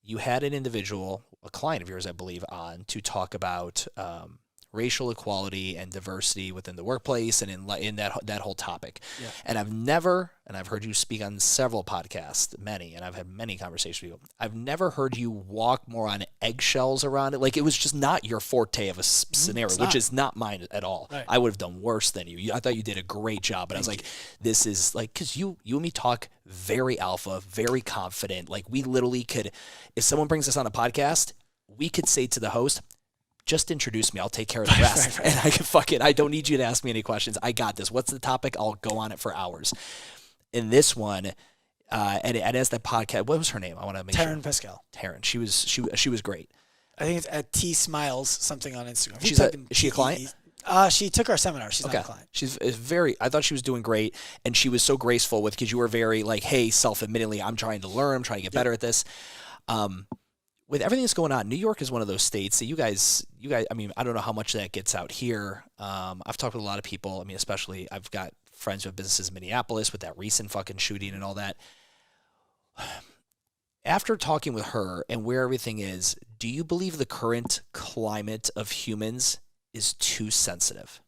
you had an individual, a client of yours, I believe, on to talk about racial equality and diversity within the workplace and in that whole topic. Yeah. And I've heard you speak on several podcasts, many, and I've had many conversations with you. I've never heard you walk more on eggshells around it. Like, it was just not your forte of a scenario, which is not mine at all. Right. I would have done worse than you. I thought you did a great job, but I was like, this is like, because you and me talk very alpha, very confident. Like, we literally could, if someone brings us on a podcast, we could say to the host, just introduce me. I'll take care of the rest. Right. And I can I don't need you to ask me any questions. I got this. What's the topic? I'll go on it for hours. In this one, and as the podcast, what was her name? I want to make Taryn Pascal. Taryn. She was great. I think it's at T Smiles something on Instagram. Is she a client? She took our seminar. She's not a client. She's I thought she was doing great, and she was so graceful because you were very like, hey, self-admittedly, I'm trying to learn, I'm trying to get better at this. With everything that's going on, New York is one of those states that you guys, I mean, I don't know how much that gets out here. I've talked with a lot of people. I mean, especially I've got friends who have businesses in Minneapolis with that recent fucking shooting and all that. After talking with her and where everything is, do you believe the current climate of humans is too sensitive?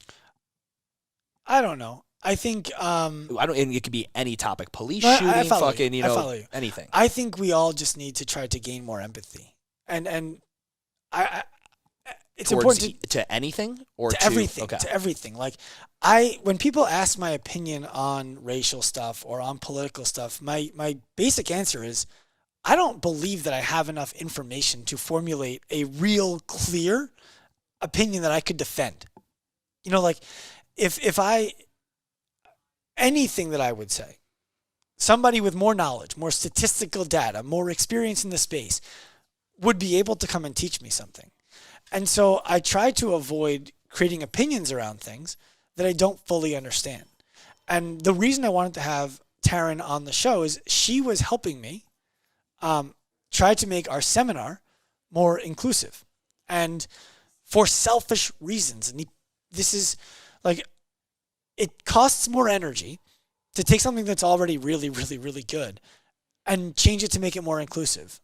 I don't know. I think and it could be any topic, police shooting, fucking, anything. I think we all just need to try to gain more empathy, and it's Towards important to anything or to everything. Okay. To everything. Like when people ask my opinion on racial stuff or on political stuff, my basic answer is, I don't believe that I have enough information to formulate a real clear opinion that I could defend. You know, like anything that I would say, somebody with more knowledge, more statistical data, more experience in the space would be able to come and teach me something. And so I try to avoid creating opinions around things that I don't fully understand. And the reason I wanted to have Taryn on the show is she was helping me try to make our seminar more inclusive. And for selfish reasons. And this is like, it costs more energy to take something that's already really, really, really good and change it to make it more inclusive.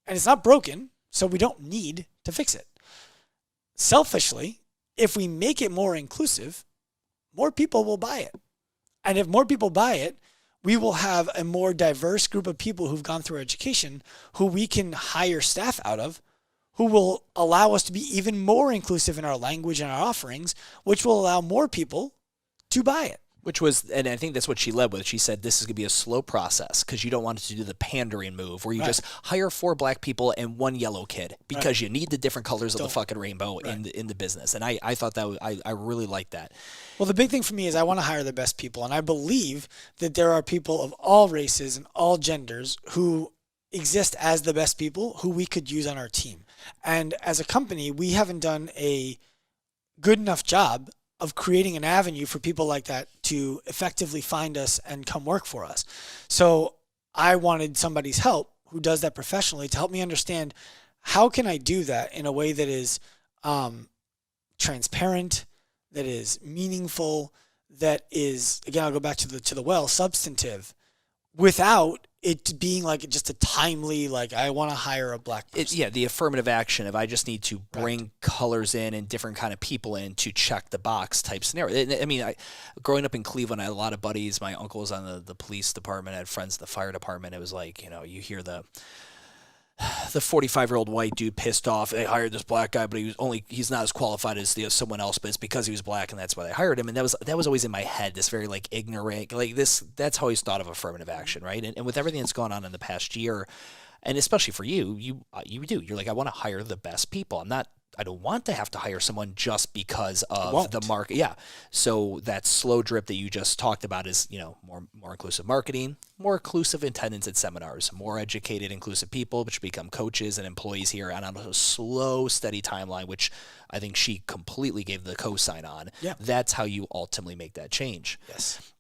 And it's not broken, so we don't need to fix it. Selfishly, if we make it more inclusive, more people will buy it. And if more people buy it, we will have a more diverse group of people who've gone through education who we can hire staff out of, who will allow us to be even more inclusive in our language and our offerings, which will allow more people to buy it. Which was, and I think that's what she led with. She said this is going to be a slow process because you don't want to do the pandering move where you just hire 4 black people and 1 yellow kid because you need the different colors of the fucking rainbow in the business. And I thought that I really liked that. Well, the big thing for me is I want to hire the best people. And I believe that there are people of all races and all genders who exist as the best people who we could use on our team. And as a company, we haven't done a good enough job of creating an avenue for people like that to effectively find us and come work for us. So I wanted somebody's help who does that professionally to help me understand how can I do that in a way that is transparent, that is meaningful, that is, again, I'll go back to the substantive, without it being like just a timely, like I want to hire a black person. The affirmative action of I just need to bring colors in and different kind of people in to check the box type scenario. I mean, growing up in Cleveland, I had a lot of buddies. My uncle was on the police department. I had friends in the fire department. It was like, you hear the 45-year-old white dude pissed off. They hired this black guy, but he's not as qualified as someone else, but it's because he was black and that's why they hired him. And that was always in my head, this very like ignorant, like this, that's how I always thought of affirmative action, right? And with everything that's gone on in the past year, and especially for you're like, I want to hire the best people. I don't want to have to hire someone just because of the market. Yeah. So that slow drip that you just talked about is, more inclusive marketing, more inclusive attendance at seminars, more educated, inclusive people, which become coaches and employees here, and on a slow, steady timeline, which I think she completely gave the cosign on. Yeah. That's how you ultimately make that change. Yes.